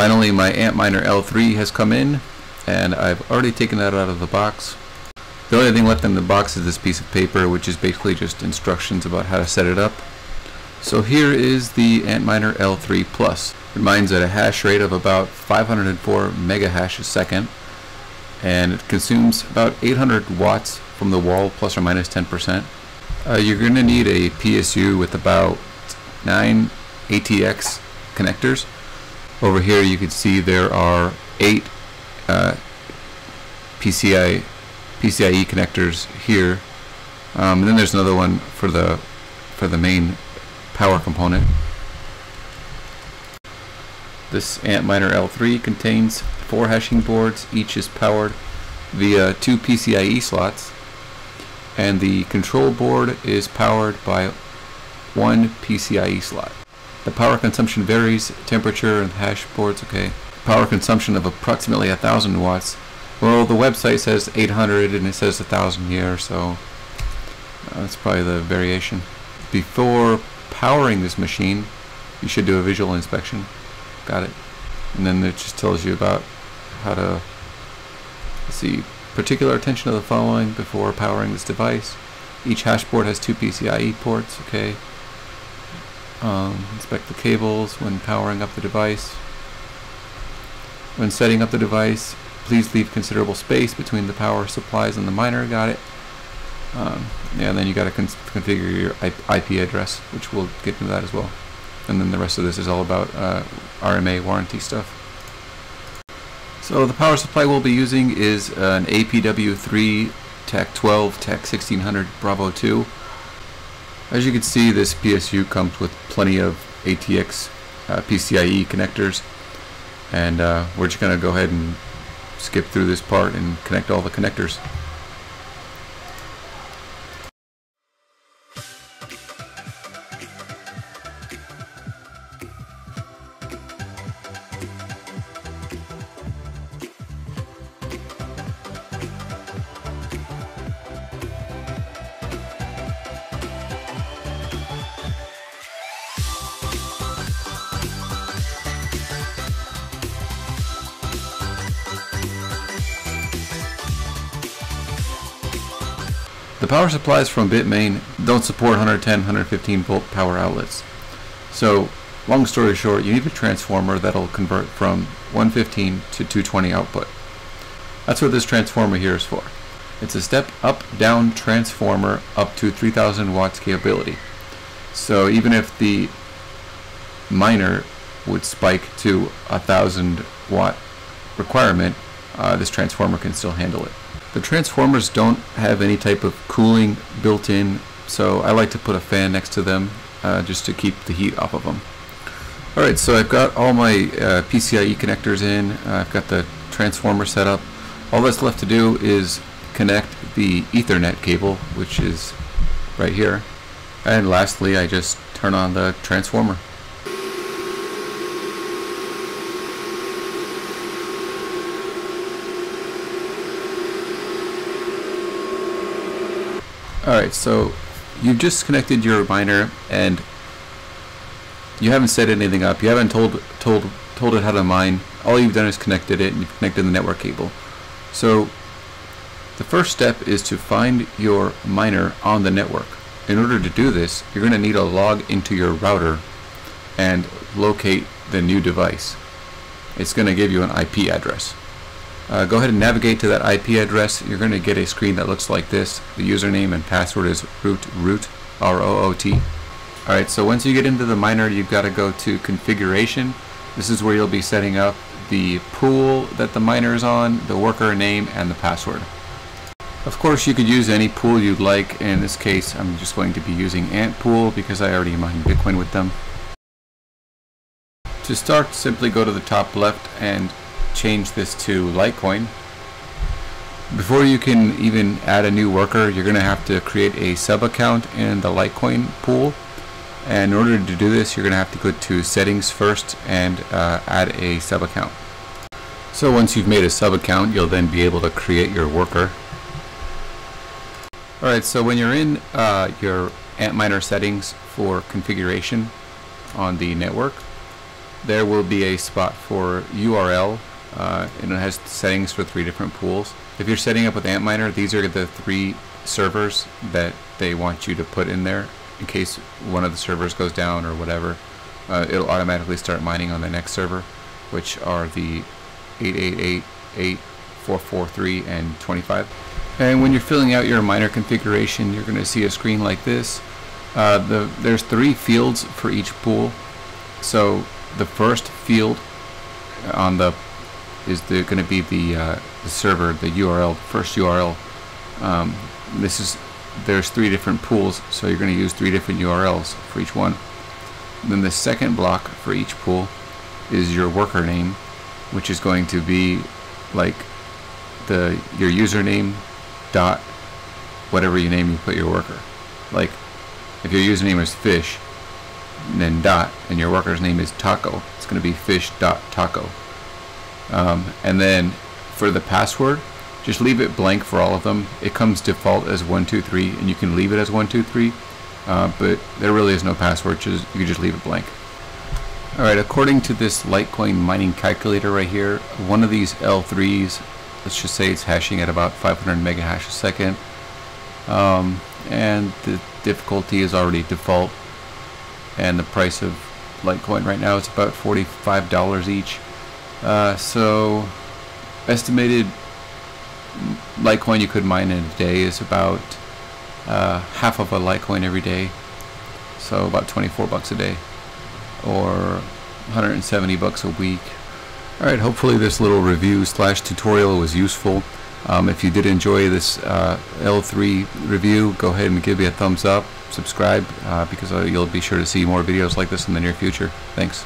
Finally, my Antminer L3 has come in, and I've already taken that out of the box. The only thing left in the box is this piece of paper, which is basically just instructions about how to set it up. So here is the Antminer L3 Plus. It mines at a hash rate of about 504 megahash a second, and it consumes about 800 watts from the wall, plus or minus 10%. You're going to need a PSU with about 9 ATX connectors. Over here you can see there are 8 PCIe connectors here, and then there's another one for the main power component. This Antminer L3 contains 4 hashing boards. Each is powered via 2 PCIe slots, and the control board is powered by 1 PCIe slot. The power consumption varies, temperature and hash boards, okay. Power consumption of approximately 1,000 watts. Well, the website says 800 and it says 1,000 here, so that's probably the variation. Before powering this machine, you should do a visual inspection. Got it. And then it just tells you about how to, let's see, particular attention to the following before powering this device. Each hash board has 2 PCIe ports, okay. Inspect the cables when powering up the device. When setting up the device, please leave considerable space between the power supplies and the miner. Got it. Yeah, and then you got to configure your IP address, which we'll get into that as well. And then the rest of this is all about RMA warranty stuff. So the power supply we'll be using is an APW3 TAC12 TAC1600 Bravo 2. As you can see, this PSU comes with plenty of ATX PCIe connectors, and we're just going to go ahead and skip through this part and connect all the connectors. The power supplies from Bitmain don't support 110, 115 volt power outlets. So, long story short, you need a transformer that'll convert from 115 to 220 output. That's what this transformer here is for. It's a step up down transformer up to 3000 watts capability. So even if the miner would spike to 1000 watt requirement, this transformer can still handle it. The transformers don't have any type of cooling built in, so I like to put a fan next to them just to keep the heat off of them. Alright, so I've got all my PCIe connectors in, I've got the transformer set up. All that's left to do is connect the Ethernet cable, which is right here. And lastly, I just turn on the transformer. Alright, so you've just connected your miner and you haven't set anything up. You haven't told it how to mine. All you've done is connected it, and you've connected the network cable. So the first step is to find your miner on the network. In order to do this, you're going to need to log into your router and locate the new device. It's going to give you an IP address. Go ahead and navigate to that IP address. You're going to get a screen that looks like this. The username and password is root, R-O-O-T. Alright, so once you get into the miner, you've got to go to configuration. This is where you'll be setting up the pool that the miner is on, the worker name, and the password. Of course, you could use any pool you'd like. In this case, I'm just going to be using Antpool because I already mine Bitcoin with them. To start, simply go to the top left and change this to Litecoin. Before you can even add a new worker, you're going to have to create a sub account in the Litecoin pool. And in order to do this, you're going to have to go to settings first and add a sub account. So once you've made a sub account, you'll then be able to create your worker. Alright, so when you're in your Antminer settings for configuration on the network, there will be a spot for URL, and it has settings for 3 different pools. If you're setting up with Antminer, these are the 3 servers that they want you to put in there in case one of the servers goes down or whatever. It'll automatically start mining on the next server, which are the 888, 443, and 25. And when you're filling out your miner configuration, you're going to see a screen like this. There's 3 fields for each pool. So the first field on the is going to be the server, the URL, first URL. There's 3 different pools, so you're going to use 3 different URLs for each one. Then the second block for each pool is your worker name, which is going to be like your username dot whatever you name you put your worker. Like if your username is fish, and then dot, and your worker's name is taco, it's going to be fish.taco. And then for the password, just leave it blank for all of them. It comes default as 123, and you can leave it as 123, but there really is no password. You can just leave it blank. Alright, according to this Litecoin mining calculator right here, one of these L3s, let's just say it's hashing at about 500 mega hash a second, and the difficulty is already default, and the price of Litecoin right now is about $45 each. So estimated Litecoin you could mine in a day is about half of a Litecoin every day, so about 24 bucks a day, or 170 bucks a week. Alright, hopefully this little review / tutorial was useful. If you did enjoy this L3 review, go ahead and give me a thumbs up, subscribe, because you'll be sure to see more videos like this in the near future. Thanks.